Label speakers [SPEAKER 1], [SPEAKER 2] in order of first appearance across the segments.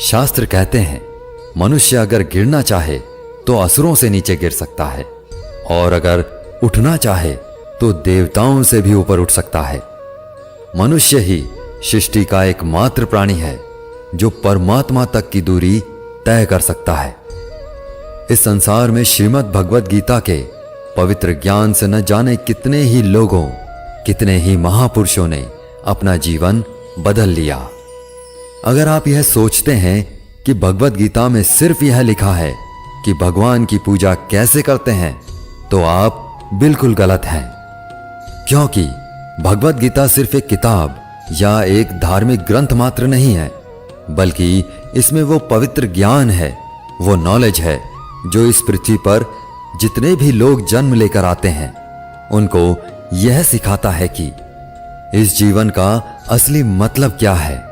[SPEAKER 1] शास्त्र कहते हैं मनुष्य अगर गिरना चाहे तो असुरों से नीचे गिर सकता है, और अगर उठना चाहे तो देवताओं से भी ऊपर उठ सकता है। मनुष्य ही सृष्टि का एकमात्र प्राणी है जो परमात्मा तक की दूरी तय कर सकता है। इस संसार में श्रीमद् भगवद गीता के पवित्र ज्ञान से न जाने कितने ही लोगों, कितने ही महापुरुषों ने अपना जीवन बदल लिया। अगर आप यह सोचते हैं कि भगवद गीता में सिर्फ यह लिखा है कि भगवान की पूजा कैसे करते हैं, तो आप बिल्कुल गलत हैं। क्योंकि भगवद गीता सिर्फ एक किताब या एक धार्मिक ग्रंथ मात्र नहीं है, बल्कि इसमें वो पवित्र ज्ञान है, वो नॉलेज है जो इस पृथ्वी पर जितने भी लोग जन्म लेकर आते हैं उनको यह सिखाता है कि इस जीवन का असली मतलब क्या है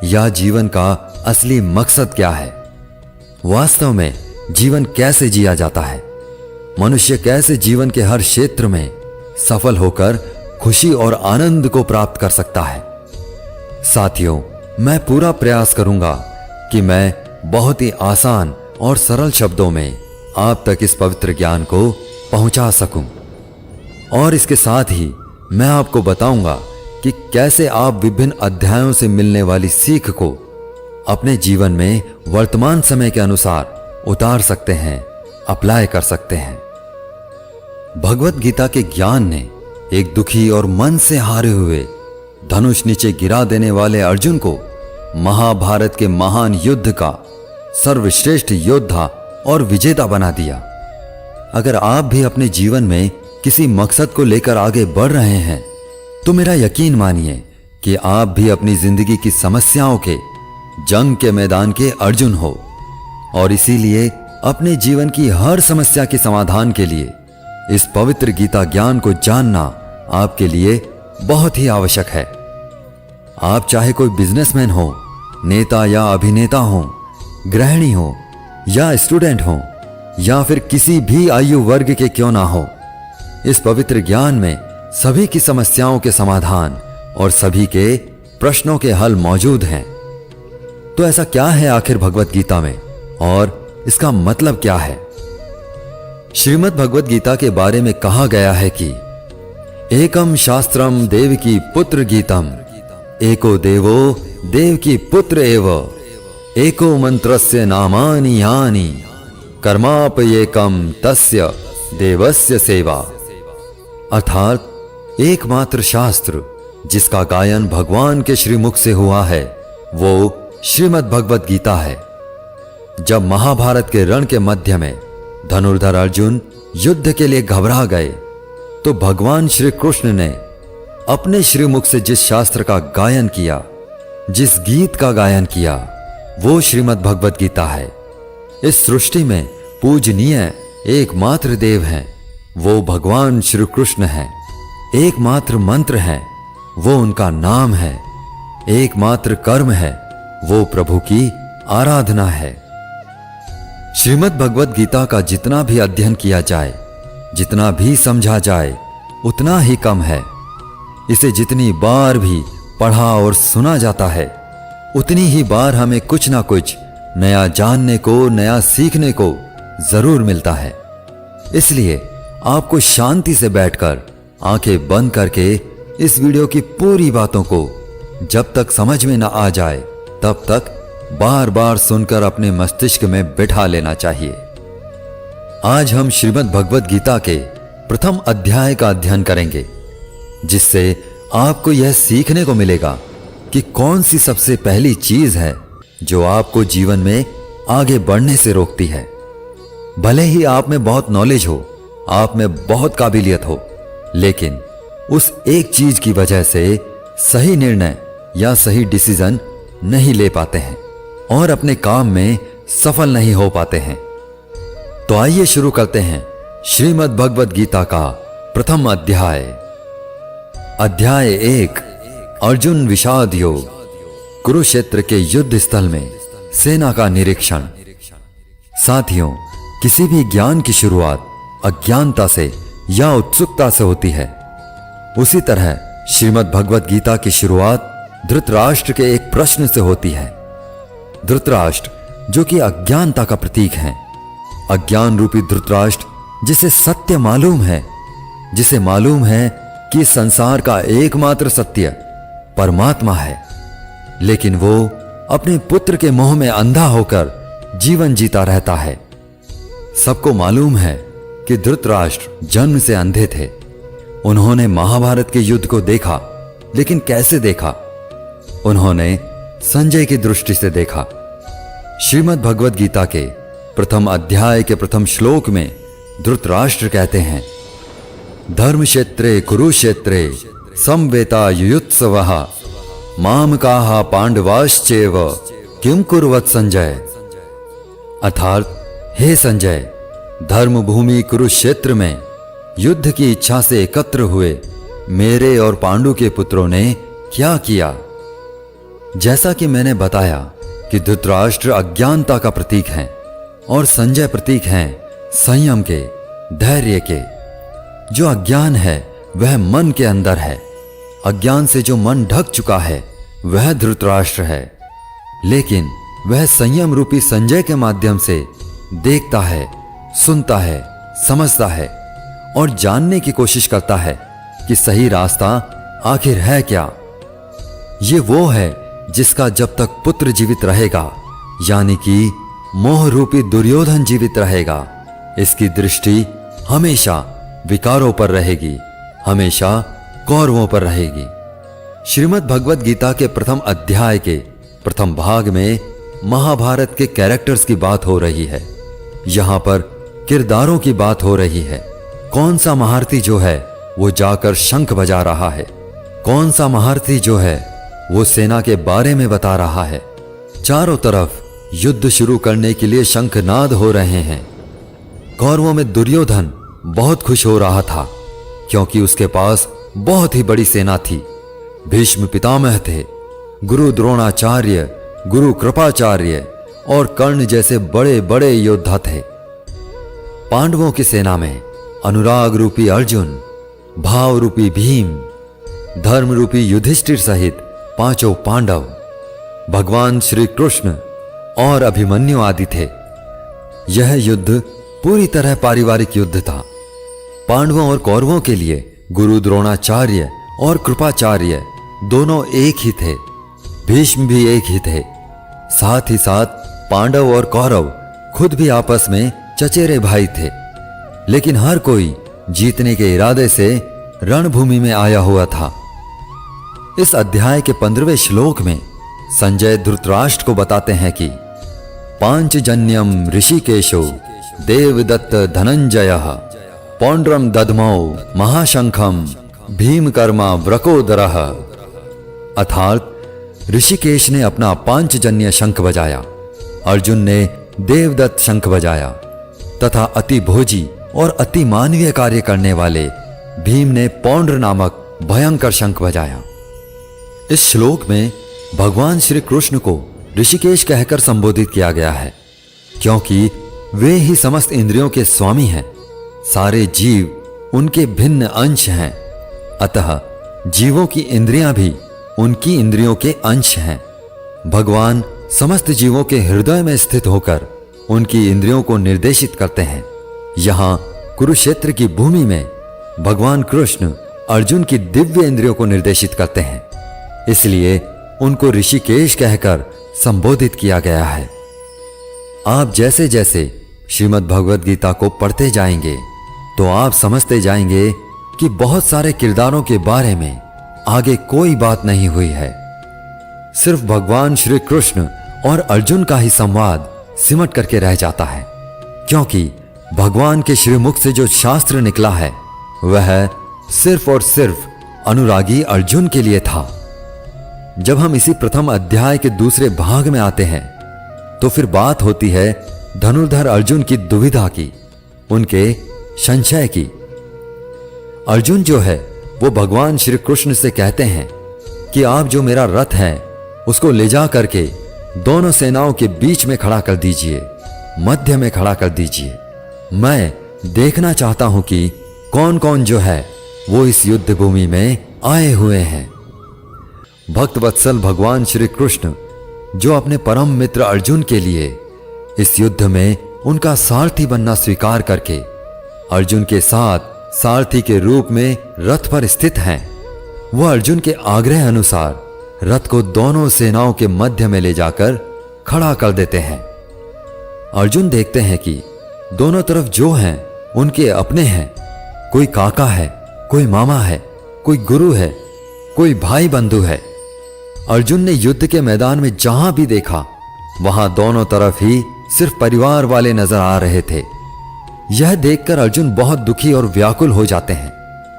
[SPEAKER 1] या जीवन का असली मकसद क्या है। वास्तव में जीवन कैसे जिया जाता है, मनुष्य कैसे जीवन के हर क्षेत्र में सफल होकर खुशी और आनंद को प्राप्त कर सकता है। साथियों, मैं पूरा प्रयास करूंगा कि मैं बहुत ही आसान और सरल शब्दों में आप तक इस पवित्र ज्ञान को पहुंचा सकूं, और इसके साथ ही मैं आपको बताऊंगा कि कैसे आप विभिन्न अध्यायों से मिलने वाली सीख को अपने जीवन में वर्तमान समय के अनुसार उतार सकते हैं, अप्लाई कर सकते हैं। भगवत गीता के ज्ञान ने एक दुखी और मन से हारे हुए धनुष नीचे गिरा देने वाले अर्जुन को महाभारत के महान युद्ध का सर्वश्रेष्ठ योद्धा और विजेता बना दिया। अगर आप भी अपने जीवन में किसी मकसद को लेकर आगे बढ़ रहे हैं तो मेरा यकीन मानिए कि आप भी अपनी जिंदगी की समस्याओं के जंग के मैदान के अर्जुन हो, और इसीलिए अपने जीवन की हर समस्या के समाधान के लिए इस पवित्र गीता ज्ञान को जानना आपके लिए बहुत ही आवश्यक है। आप चाहे कोई बिजनेसमैन हो, नेता या अभिनेता हो, गृहिणी हो या स्टूडेंट हो, या फिर किसी भी आयु वर्ग के क्यों ना हो, इस पवित्र ज्ञान में सभी की समस्याओं के समाधान और सभी के प्रश्नों के हल मौजूद हैं। तो ऐसा क्या है आखिर भगवत गीता में, और इसका मतलब क्या है? श्रीमद् भगवत गीता के बारे में कहा गया है कि एकम शास्त्रम देवकी पुत्र गीतम, एको देवो देवकी पुत्र एव, एको मंत्रस्य नामानि यानि, कर्मापयेकम तस्य देवस्य सेवा। अर्थात एकमात्र शास्त्र जिसका गायन भगवान के श्रीमुख से हुआ है वो श्रीमद् भगवत गीता है। जब महाभारत के रण के मध्य में धनुर्धर अर्जुन युद्ध के लिए घबरा गए तो भगवान श्री कृष्ण ने अपने श्रीमुख से जिस शास्त्र का गायन किया, जिस गीत का गायन किया, वो श्रीमद् भगवत गीता है। इस सृष्टि में पूजनीय एकमात्र देव हैं, वो भगवान श्री कृष्ण हैं। एकमात्र मंत्र है, वो उनका नाम है। एकमात्र कर्म है, वो प्रभु की आराधना है। श्रीमद् भगवत गीता का जितना भी अध्ययन किया जाए, जितना भी समझा जाए, उतना ही कम है। इसे जितनी बार भी पढ़ा और सुना जाता है, उतनी ही बार हमें कुछ ना कुछ नया जानने को, नया सीखने को जरूर मिलता है। इसलिए आपको शांति से बैठकर आंखें बंद करके इस वीडियो की पूरी बातों को जब तक समझ में ना आ जाए तब तक बार बार सुनकर अपने मस्तिष्क में बिठा लेना चाहिए। आज हम श्रीमद् भगवत गीता के प्रथम अध्याय का अध्ययन करेंगे, जिससे आपको यह सीखने को मिलेगा कि कौन सी सबसे पहली चीज है जो आपको जीवन में आगे बढ़ने से रोकती है। भले ही आप में बहुत नॉलेज हो, आप में बहुत काबिलियत हो, लेकिन उस एक चीज की वजह से सही निर्णय या सही डिसीजन नहीं ले पाते हैं और अपने काम में सफल नहीं हो पाते हैं। तो आइए शुरू करते हैं श्रीमद् भगवत गीता का प्रथम अध्याय। अध्याय 1, अर्जुन विषाद योग। कुरुक्षेत्र के युद्ध स्थल में सेना का निरीक्षण। साथियों, किसी भी ज्ञान की शुरुआत अज्ञानता से या उत्सुकता से होती है। उसी तरह श्रीमद् भगवत गीता की शुरुआत धृतराष्ट्र के एक प्रश्न से होती है। धृतराष्ट्र जो कि अज्ञानता का प्रतीक है, अज्ञान रूपी धृतराष्ट्र जिसे सत्य मालूम है, जिसे मालूम है कि संसार का एकमात्र सत्य परमात्मा है, लेकिन वो अपने पुत्र के मोह में अंधा होकर जीवन जीता रहता है। सबको मालूम है कि धृतराष्ट्र जन्म से अंधे थे। उन्होंने महाभारत के युद्ध को देखा, लेकिन कैसे देखा? उन्होंने संजय की दृष्टि से देखा। श्रीमद् भगवद गीता के प्रथम अध्याय के प्रथम श्लोक में धृतराष्ट्र कहते हैं, धर्म क्षेत्रे कुरुक्षेत्रे समवेता युयुत्सवः मामकाः पांडवाश्चैव किम कुर्वत संजय। अर्थात हे संजय, धर्म भूमि कुरुक्षेत्र में युद्ध की इच्छा से एकत्र हुए मेरे और पांडु के पुत्रों ने क्या किया? जैसा कि मैंने बताया कि धृतराष्ट्र अज्ञानता का प्रतीक हैं और संजय प्रतीक हैं संयम के, धैर्य के। जो अज्ञान है वह मन के अंदर है। अज्ञान से जो मन ढक चुका है वह धृतराष्ट्र है, लेकिन वह संयम रूपी संजय के माध्यम से देखता है, सुनता है, समझता है और जानने की कोशिश करता है कि सही रास्ता आखिर है क्या। ये वो है जिसका जब तक पुत्र जीवित रहेगा, यानी कि मोह रूपी दुर्योधन जीवित रहेगा, इसकी दृष्टि हमेशा विकारों पर रहेगी, हमेशा कौरवों पर रहेगी। श्रीमद् भगवद गीता के प्रथम अध्याय के प्रथम भाग में महाभारत के कैरेक्टर्स की बात हो रही है। यहां पर किरदारों की बात हो रही है। कौन सा महारथी जो है वो जाकर शंख बजा रहा है, कौन सा महारथी जो है वो सेना के बारे में बता रहा है। चारों तरफ युद्ध शुरू करने के लिए शंखनाद हो रहे हैं। कौरवों में दुर्योधन बहुत खुश हो रहा था क्योंकि उसके पास बहुत ही बड़ी सेना थी। भीष्म पितामह थे, गुरु द्रोणाचार्य, गुरु कृपाचार्य और कर्ण जैसे बड़े बड़े योद्धा थे। पांडवों की सेना में अनुराग रूपी अर्जुन, भाव रूपी भीम, धर्म रूपी युधिष्ठिर सहित पांचों पांडव, भगवान श्री कृष्ण और अभिमन्यु आदि थे। यह युद्ध पूरी तरह पारिवारिक युद्ध था। पांडवों और कौरवों के लिए गुरु द्रोणाचार्य और कृपाचार्य दोनों एक ही थे, भीष्म भी एक ही थे। साथ ही साथ पांडव और कौरव खुद भी आपस में चचेरे भाई थे, लेकिन हर कोई जीतने के इरादे से रणभूमि में आया हुआ था। इस अध्याय के 15वें श्लोक में संजय धृतराष्ट्र को बताते हैं कि पांचजन्यम ऋषिकेशो देवदत्त धनंजयः पौंड्रम दधमौ महाशंखम भीमकर्मा व्रकोदरः। अर्थात ऋषिकेश ने अपना पांचजन्य शंख बजाया, अर्जुन ने देवदत्त शंख बजाया तथा अति भोजी और अति मानवीय कार्य करने वाले भीम ने पौंड्र नामक भयंकर शंख बजाया। इस श्लोक में भगवान श्री कृष्ण को ऋषिकेश कहकर संबोधित किया गया है क्योंकि वे ही समस्त इंद्रियों के स्वामी हैं। सारे जीव उनके भिन्न अंश हैं, अतः जीवों की इंद्रियां भी उनकी इंद्रियों के अंश हैं। भगवान समस्त जीवों के हृदय में स्थित होकर उनकी इंद्रियों को निर्देशित करते हैं। यहां कुरुक्षेत्र की भूमि में भगवान कृष्ण अर्जुन की दिव्य इंद्रियों को निर्देशित करते हैं, इसलिए उनको ऋषिकेश कहकर संबोधित किया गया है। आप जैसे जैसे श्रीमद् भगवद गीता को पढ़ते जाएंगे तो आप समझते जाएंगे कि बहुत सारे किरदारों के बारे में आगे कोई बात नहीं हुई है। सिर्फ भगवान श्री कृष्ण और अर्जुन का ही संवाद सिमट करके रह जाता है, क्योंकि भगवान के श्रीमुख से जो शास्त्र निकला है वह सिर्फ और सिर्फ अनुरागी अर्जुन के लिए था। जब हम इसी प्रथम अध्याय के दूसरे भाग में आते हैं तो फिर बात होती है धनुर्धर अर्जुन की दुविधा की, उनके संशय की। अर्जुन जो है वो भगवान श्री कृष्ण से कहते हैं कि आप जो मेरा रथ है उसको ले जा करके दोनों सेनाओं के बीच में खड़ा कर दीजिए, मध्य में खड़ा कर दीजिए। मैं देखना चाहता हूं कि कौन कौन जो है वो इस युद्ध भूमि में आए हुए हैं। भक्त वत्सल भगवान श्री कृष्ण जो अपने परम मित्र अर्जुन के लिए इस युद्ध में उनका सारथी बनना स्वीकार करके अर्जुन के साथ सारथी के रूप में रथ पर स्थित हैं, वह अर्जुन के आग्रह अनुसार रथ को दोनों सेनाओं के मध्य में ले जाकर खड़ा कर देते हैं। अर्जुन देखते हैं कि दोनों तरफ जो हैं उनके अपने हैं। कोई काका है, कोई मामा है, कोई गुरु है, कोई भाई बंधु है। अर्जुन ने युद्ध के मैदान में जहां भी देखा वहां दोनों तरफ ही सिर्फ परिवार वाले नजर आ रहे थे। यह देखकर अर्जुन बहुत दुखी और व्याकुल हो जाते हैं।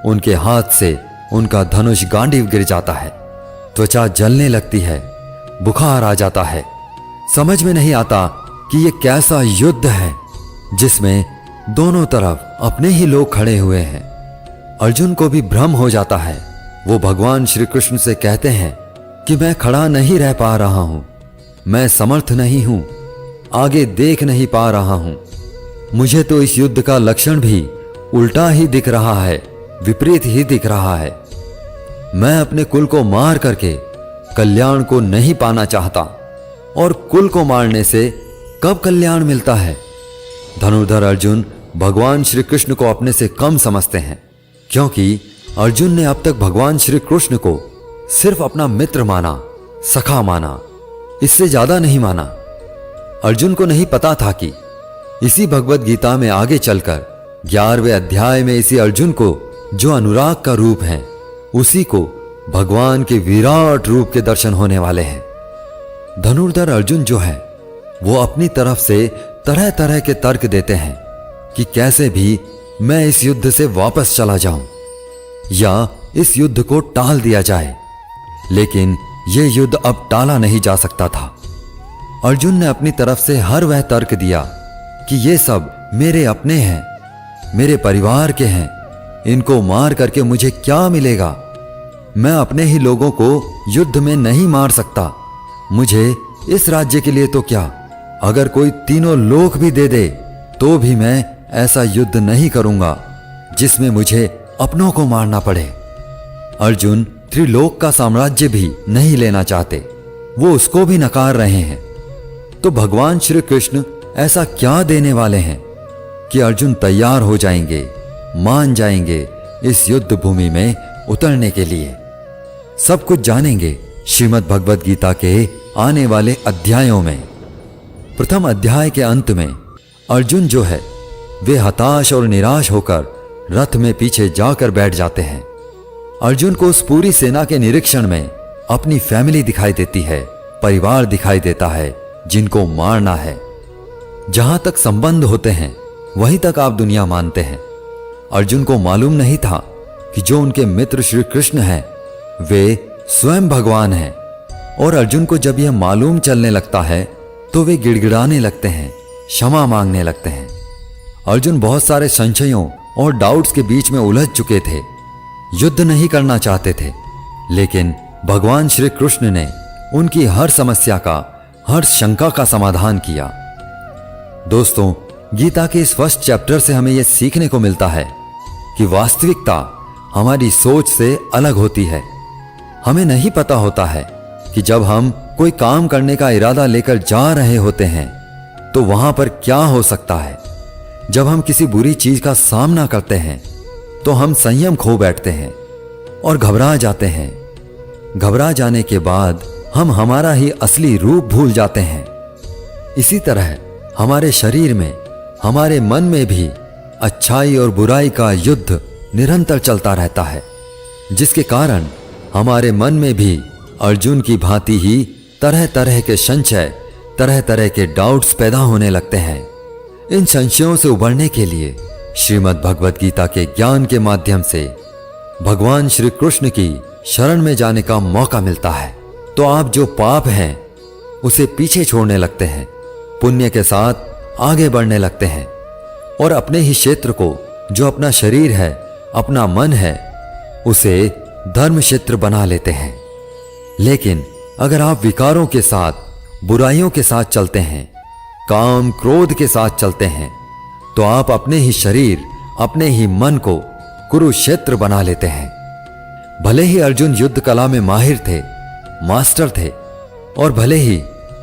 [SPEAKER 1] उनके हाथ से उनका धनुष गांडीव गिर जाता है, त्वचा जलने लगती है, बुखार आ जाता है। समझ में नहीं आता कि यह कैसा युद्ध है जिसमें दोनों तरफ अपने ही लोग खड़े हुए हैं। अर्जुन को भी भ्रम हो जाता है। वो भगवान श्री कृष्ण से कहते हैं कि मैं खड़ा नहीं रह पा रहा हूं, मैं समर्थ नहीं हूं, आगे देख नहीं पा रहा हूं। मुझे तो इस युद्ध का लक्षण भी उल्टा ही दिख रहा है, विपरीत ही दिख रहा है। मैं अपने कुल को मार करके कल्याण को नहीं पाना चाहता, और कुल को मारने से कब कल्याण मिलता है। धनुर्धर अर्जुन भगवान श्री कृष्ण को अपने से कम समझते हैं, क्योंकि अर्जुन ने अब तक भगवान श्री कृष्ण को सिर्फ अपना मित्र माना, सखा माना, इससे ज्यादा नहीं माना। अर्जुन को नहीं पता था कि इसी भगवत गीता में आगे चलकर 11वें अध्याय में इसी अर्जुन को जो अनुराग का रूप है, उसी को भगवान के विराट रूप के दर्शन होने वाले हैं। धनुर्धर अर्जुन जो है वो अपनी तरफ से तरह तरह के तर्क देते हैं कि कैसे भी मैं इस युद्ध से वापस चला जाऊं या इस युद्ध को टाल दिया जाए, लेकिन यह युद्ध अब टाला नहीं जा सकता था। अर्जुन ने अपनी तरफ से हर वह तर्क दिया कि ये सब मेरे अपने हैं, मेरे परिवार के हैं, इनको मार करके मुझे क्या मिलेगा। मैं अपने ही लोगों को युद्ध में नहीं मार सकता, मुझे इस राज्य के लिए तो क्या, अगर कोई तीनों लोक भी दे दे तो भी मैं ऐसा युद्ध नहीं करूंगा जिसमें मुझे अपनों को मारना पड़े। अर्जुन त्रिलोक का साम्राज्य भी नहीं लेना चाहते, वो उसको भी नकार रहे हैं। तो भगवान श्री कृष्ण ऐसा क्या देने वाले हैं कि अर्जुन तैयार हो जाएंगे, मान जाएंगे इस युद्ध भूमि में उतरने के लिए। सब कुछ जानेंगे श्रीमद् भगवद गीता के आने वाले अध्यायों में। प्रथम अध्याय के अंत में अर्जुन जो है वे हताश और निराश होकर रथ में पीछे जाकर बैठ जाते हैं। अर्जुन को उस पूरी सेना के निरीक्षण में अपनी फैमिली दिखाई देती है, परिवार दिखाई देता है जिनको मारना है। जहां तक संबंध होते हैं वहीं तक आप दुनिया मानते हैं। अर्जुन को मालूम नहीं था कि जो उनके मित्र श्री कृष्ण हैं वे स्वयं भगवान हैं, और अर्जुन को जब यह मालूम चलने लगता है तो वे गिड़गिड़ाने लगते हैं, क्षमा मांगने लगते हैं। अर्जुन बहुत सारे संशयों और डाउट्स के बीच में उलझ चुके थे, युद्ध नहीं करना चाहते थे, लेकिन भगवान श्री कृष्ण ने उनकी हर समस्या का, हर शंका का समाधान किया। दोस्तों, गीता के इस फर्स्ट चैप्टर से हमें यह सीखने को मिलता है कि वास्तविकता हमारी सोच से अलग होती है। हमें नहीं पता होता है कि जब हम कोई काम करने का इरादा लेकर जा रहे होते हैं तो वहां पर क्या हो सकता है। जब हम किसी बुरी चीज का सामना करते हैं तो हम संयम खो बैठते हैं और घबरा जाते हैं। घबरा जाने के बाद हम हमारा ही असली रूप भूल जाते हैं। इसी तरह हमारे शरीर में, हमारे मन में भी अच्छाई और बुराई का युद्ध निरंतर चलता रहता है, जिसके कारण हमारे मन में भी अर्जुन की भांति ही तरह तरह के संशय, तरह तरह के डाउट्स पैदा होने लगते हैं। इन संशयों से उबरने के लिए श्रीमद् भगवद गीता के ज्ञान के माध्यम से भगवान श्री कृष्ण की शरण में जाने का मौका मिलता है। तो आप जो पाप हैं उसे पीछे छोड़ने लगते हैं, पुण्य के साथ आगे बढ़ने लगते हैं, और अपने ही क्षेत्र को, जो अपना शरीर है, अपना मन है, उसे धर्म क्षेत्र बना लेते हैं। लेकिन अगर आप विकारों के साथ, बुराइयों के साथ चलते हैं, काम क्रोध के साथ चलते हैं, तो आप अपने ही शरीर, अपने ही मन को कुरुक्षेत्र बना लेते हैं। भले ही अर्जुन युद्ध कला में माहिर थे, मास्टर थे, और भले ही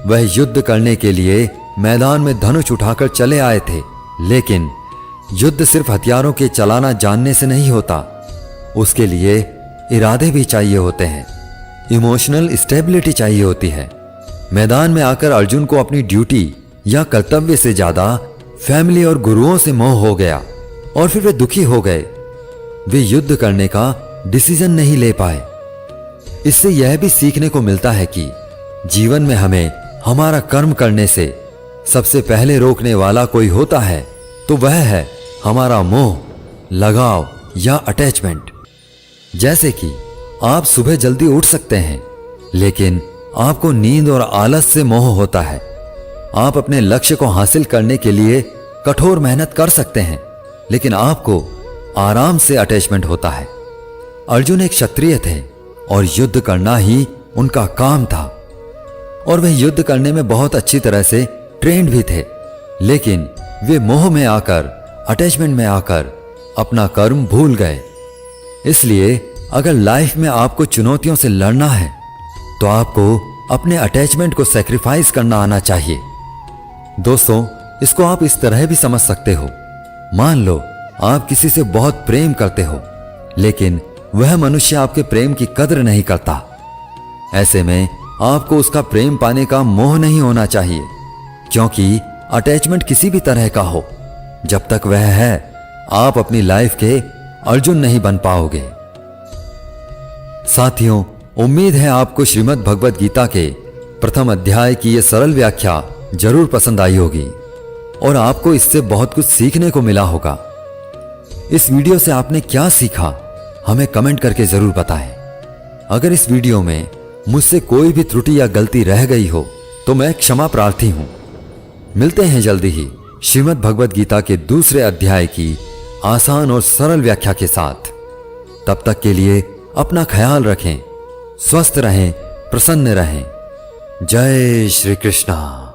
[SPEAKER 1] वह युद्ध करने के लिए मैदान में धनुष उठाकर चले आए थे, लेकिन युद्ध सिर्फ हथियारों के चलाना जानने से नहीं होता, उसके लिए इरादे भी चाहिए होते हैं, इमोशनल स्टेबिलिटी चाहिए होती है। मैदान में आकर अर्जुन को अपनी ड्यूटी या कर्तव्य से ज्यादा फैमिली और गुरुओं से मोह हो गया और फिर वे दुखी हो गए। वे युद्ध करने का डिसीजन नहीं ले पाए। इससे यह भी सीखने को मिलता है कि जीवन में हमें हमारा कर्म करने से सबसे पहले रोकने वाला कोई होता है तो वह है हमारा मोह, लगाव या अटैचमेंट। जैसे कि आप सुबह जल्दी उठ सकते हैं, लेकिन आपको नींद और आलस से मोह होता है। आप अपने लक्ष्य को हासिल करने के लिए कठोर मेहनत कर सकते हैं, लेकिन आपको आराम से अटैचमेंट होता है। अर्जुन एक क्षत्रिय थे और युद्ध करना ही उनका काम था, और वे युद्ध करने में बहुत अच्छी तरह से ट्रेंड भी थे, लेकिन वे मोह में आकर, अटैचमेंट में आकर अपना कर्म भूल गए। इसलिए अगर लाइफ में आपको चुनौतियों से लड़ना है तो आपको अपने अटैचमेंट को सैक्रिफाइस करना आना चाहिए। दोस्तों, इसको आप इस तरह भी समझ सकते हो। मान लो आप किसी से बहुत प्रेम करते हो, लेकिन वह मनुष्य आपके प्रेम की कदर नहीं करता। ऐसे में आपको उसका प्रेम पाने का मोह नहीं होना चाहिए, क्योंकि अटैचमेंट किसी भी तरह का हो, जब तक वह है आप अपनी लाइफ के अर्जुन नहीं बन पाओगे। साथियों, उम्मीद है आपको श्रीमद् भगवद गीता के प्रथम अध्याय की यह सरल व्याख्या जरूर पसंद आई होगी और आपको इससे बहुत कुछ सीखने को मिला होगा। इस वीडियो से आपने क्या सीखा हमें कमेंट करके जरूर बताएं। अगर इस वीडियो में मुझसे कोई भी त्रुटि या गलती रह गई हो तो मैं क्षमा प्रार्थी हूं। मिलते हैं जल्दी ही श्रीमद् भगवद गीता के दूसरे अध्याय की आसान और सरल व्याख्या के साथ। तब तक के लिए अपना ख्याल रखें, स्वस्थ रहें, प्रसन्न रहें। जय श्री कृष्णा।